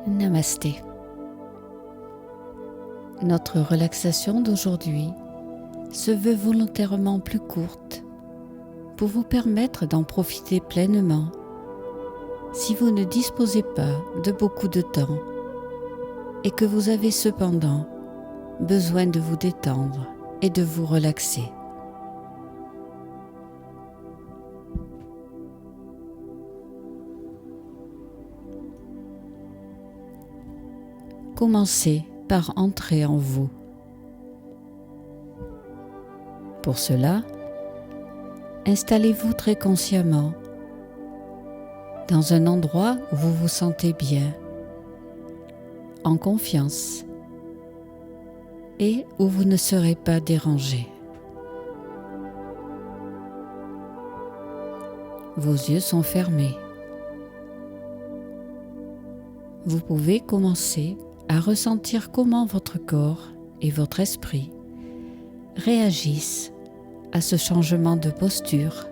Namasté. Notre relaxation d'aujourd'hui se veut volontairement plus courte pour vous permettre d'en profiter pleinement si vous ne disposez pas de beaucoup de temps et que vous avez cependant besoin de vous détendre et de vous relaxer. Commencez par entrer en vous. Pour cela, installez-vous très consciemment dans un endroit où vous vous sentez bien, en confiance et où vous ne serez pas dérangé. Vos yeux sont fermés. Vous pouvez commencer à ressentir comment votre corps et votre esprit réagissent à ce changement de posture,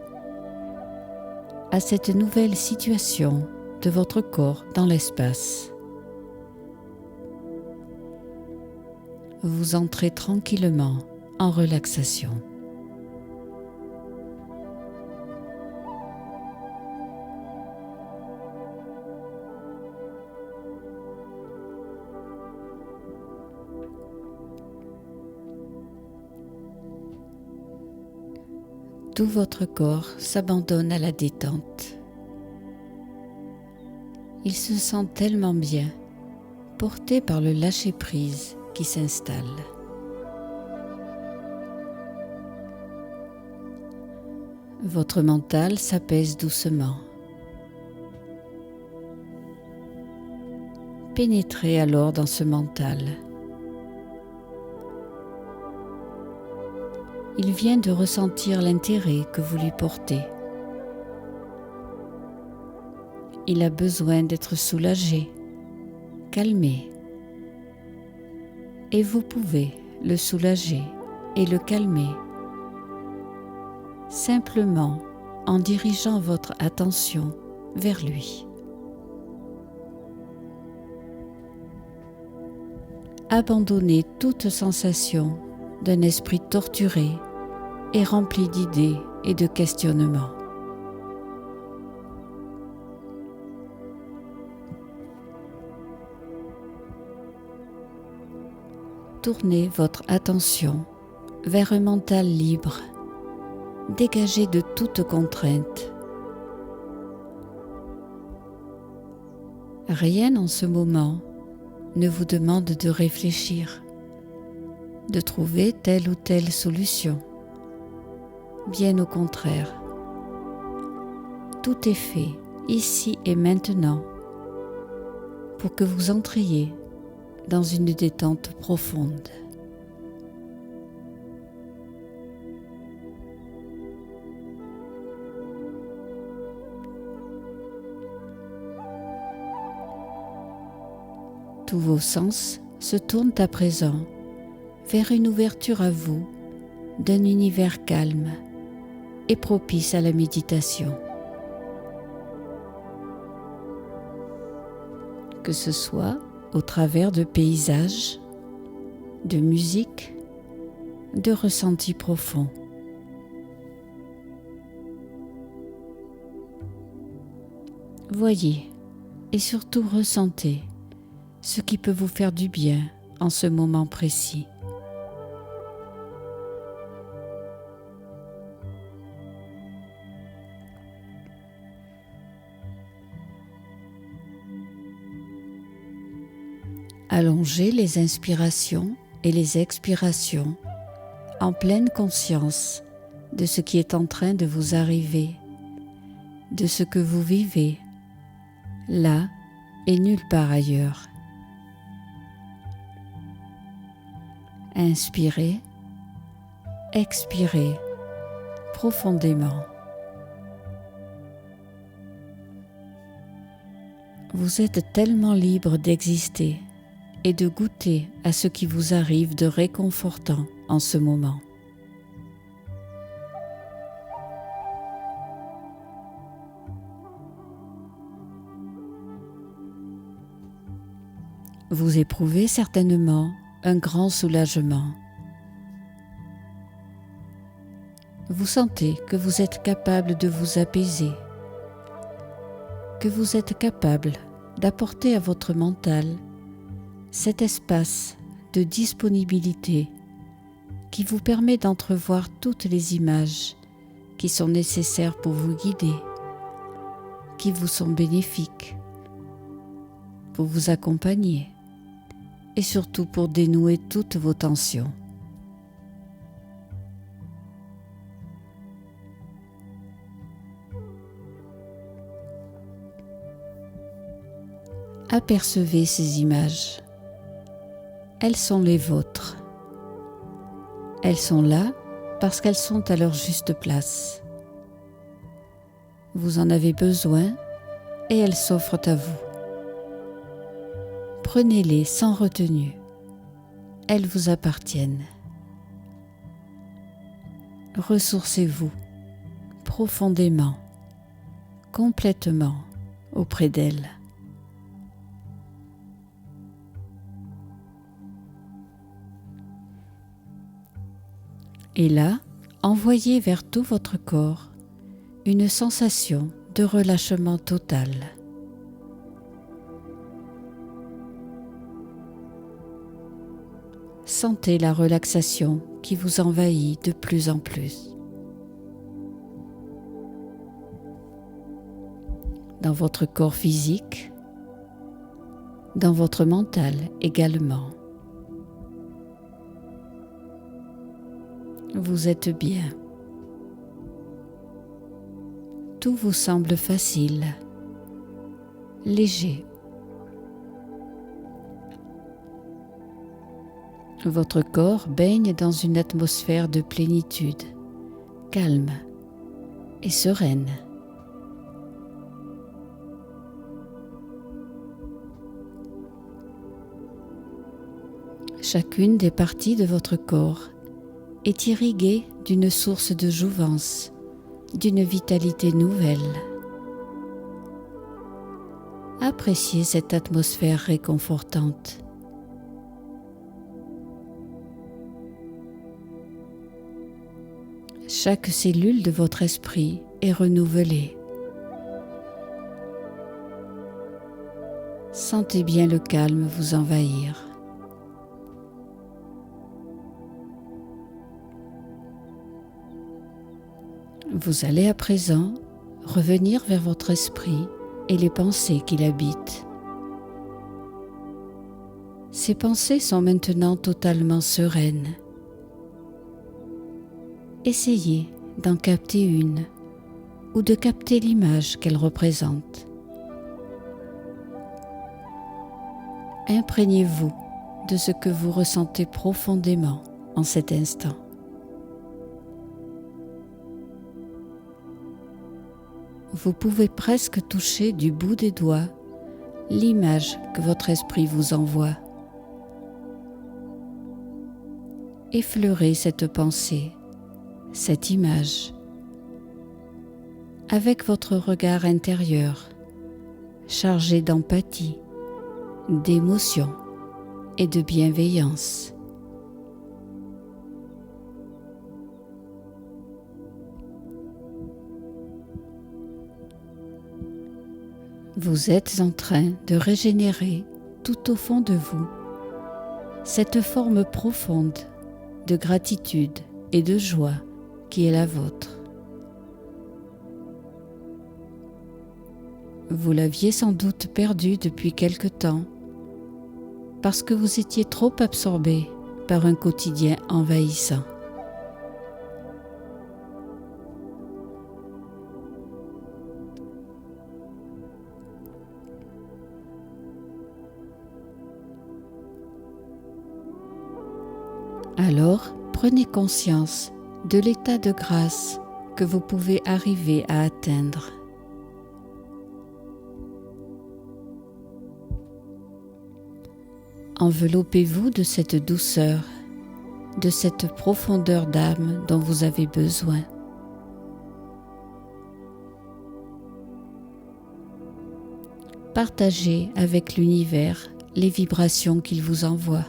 à cette nouvelle situation de votre corps dans l'espace. Vous entrez tranquillement en relaxation. Tout votre corps s'abandonne à la détente. Il se sent tellement bien, porté par le lâcher-prise qui s'installe. Votre mental s'apaise doucement. Pénétrez alors dans ce mental. Il vient de ressentir l'intérêt que vous lui portez. Il a besoin d'être soulagé, calmé. Et vous pouvez le soulager et le calmer simplement en dirigeant votre attention vers lui. Abandonnez toute sensation d'un esprit torturé et rempli d'idées et de questionnements. Tournez votre attention vers un mental libre, dégagé de toute contrainte. Rien en ce moment ne vous demande de réfléchir, de trouver telle ou telle solution. Bien au contraire, tout est fait ici et maintenant pour que vous entriez dans une détente profonde. Tous vos sens se tournent à présent vers une ouverture à vous d'un univers calme et propice à la méditation. Que ce soit au travers de paysages, de musique, de ressentis profonds. Voyez et surtout ressentez ce qui peut vous faire du bien en ce moment précis. Allongez les inspirations et les expirations en pleine conscience de ce qui est en train de vous arriver, de ce que vous vivez, là et nulle part ailleurs. Inspirez, expirez profondément. Vous êtes tellement libre d'exister et de goûter à ce qui vous arrive de réconfortant en ce moment. Vous éprouvez certainement un grand soulagement. Vous sentez que vous êtes capable de vous apaiser, que vous êtes capable d'apporter à votre mental cet espace de disponibilité qui vous permet d'entrevoir toutes les images qui sont nécessaires pour vous guider, qui vous sont bénéfiques, pour vous accompagner et surtout pour dénouer toutes vos tensions. Apercevez ces images. Elles sont les vôtres. Elles sont là parce qu'elles sont à leur juste place. Vous en avez besoin et elles s'offrent à vous. Prenez-les sans retenue. Elles vous appartiennent. Ressourcez-vous profondément, complètement auprès d'elles. Et là, envoyez vers tout votre corps une sensation de relâchement total. Sentez la relaxation qui vous envahit de plus en plus. Dans votre corps physique, dans votre mental également. Vous êtes bien. Tout vous semble facile, léger. Votre corps baigne dans une atmosphère de plénitude, calme et sereine. Chacune des parties de votre corps est irriguée d'une source de jouvence, d'une vitalité nouvelle. Appréciez cette atmosphère réconfortante. Chaque cellule de votre esprit est renouvelée. Sentez bien le calme vous envahir. Vous allez à présent revenir vers votre esprit et les pensées qui l'habitent. Ces pensées sont maintenant totalement sereines. Essayez d'en capter une ou de capter l'image qu'elle représente. Imprégnez-vous de ce que vous ressentez profondément en cet instant. Vous pouvez presque toucher du bout des doigts l'image que votre esprit vous envoie. Effleurez cette pensée, cette image, avec votre regard intérieur, chargé d'empathie, d'émotion et de bienveillance. Vous êtes en train de régénérer tout au fond de vous cette forme profonde de gratitude et de joie qui est la vôtre. Vous l'aviez sans doute perdue depuis quelque temps parce que vous étiez trop absorbé par un quotidien envahissant. Alors, prenez conscience de l'état de grâce que vous pouvez arriver à atteindre. Enveloppez-vous de cette douceur, de cette profondeur d'âme dont vous avez besoin. Partagez avec l'univers les vibrations qu'il vous envoie.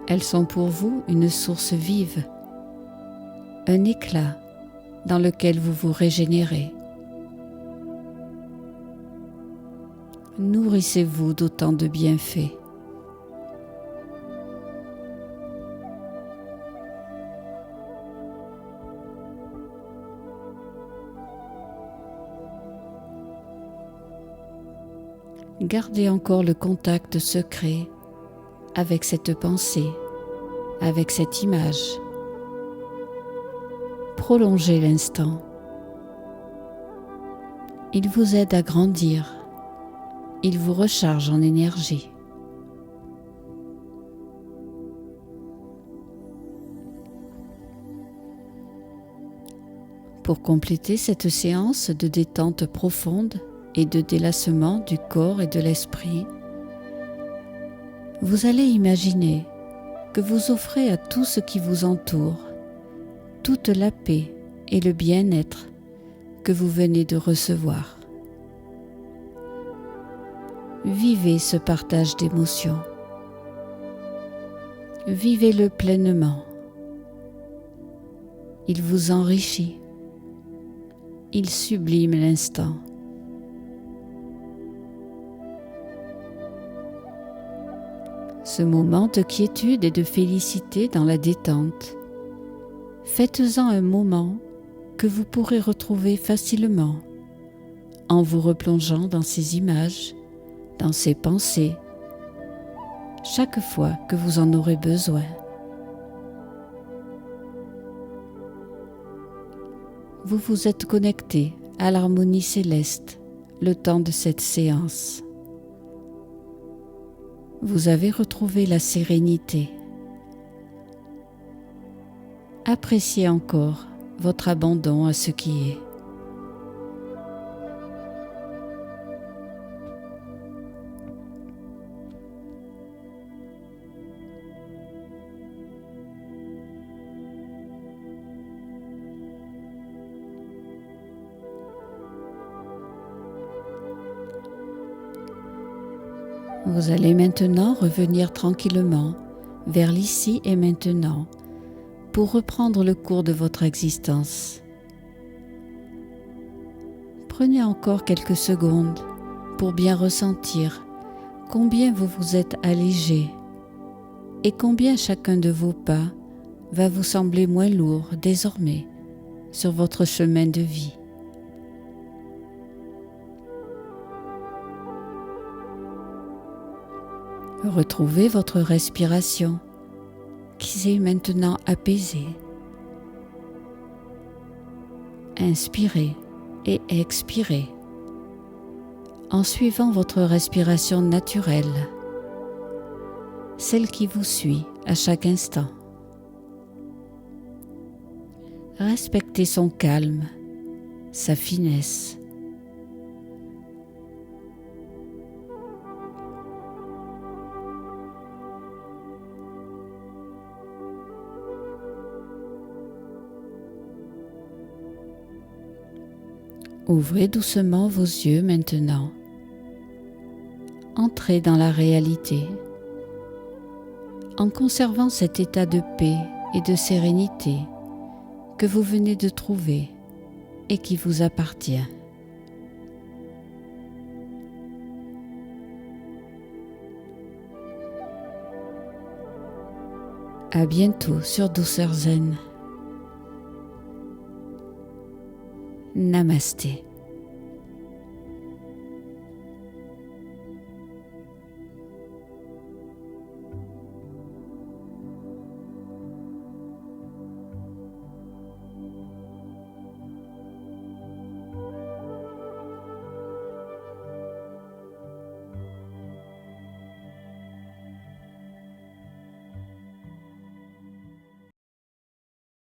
Elles sont pour vous une source vive, un éclat dans lequel vous vous régénérez. Nourrissez-vous d'autant de bienfaits. Gardez encore le contact secret avec cette pensée, avec cette image. Prolongez l'instant. Il vous aide à grandir. Il vous recharge en énergie. Pour compléter cette séance de détente profonde et de délassement du corps et de l'esprit, vous allez imaginer que vous offrez à tout ce qui vous entoure toute la paix et le bien-être que vous venez de recevoir. Vivez ce partage d'émotions. Vivez-le pleinement. Il vous enrichit. Il sublime l'instant. Ce moment de quiétude et de félicité dans la détente, faites-en un moment que vous pourrez retrouver facilement en vous replongeant dans ces images, dans ces pensées, chaque fois que vous en aurez besoin. Vous vous êtes connecté à l'harmonie céleste le temps de cette séance. Vous avez retrouvé la sérénité. Appréciez encore votre abandon à ce qui est. Vous allez maintenant revenir tranquillement vers l'ici et maintenant pour reprendre le cours de votre existence. Prenez encore quelques secondes pour bien ressentir combien vous vous êtes allégé et combien chacun de vos pas va vous sembler moins lourd désormais sur votre chemin de vie. Retrouvez votre respiration qui s'est maintenant apaisée. Inspirez et expirez en suivant votre respiration naturelle, celle qui vous suit à chaque instant. Respectez son calme, sa finesse. Ouvrez doucement vos yeux maintenant. Entrez dans la réalité en conservant cet état de paix et de sérénité que vous venez de trouver et qui vous appartient. À bientôt sur Douceur Zen. Namasté.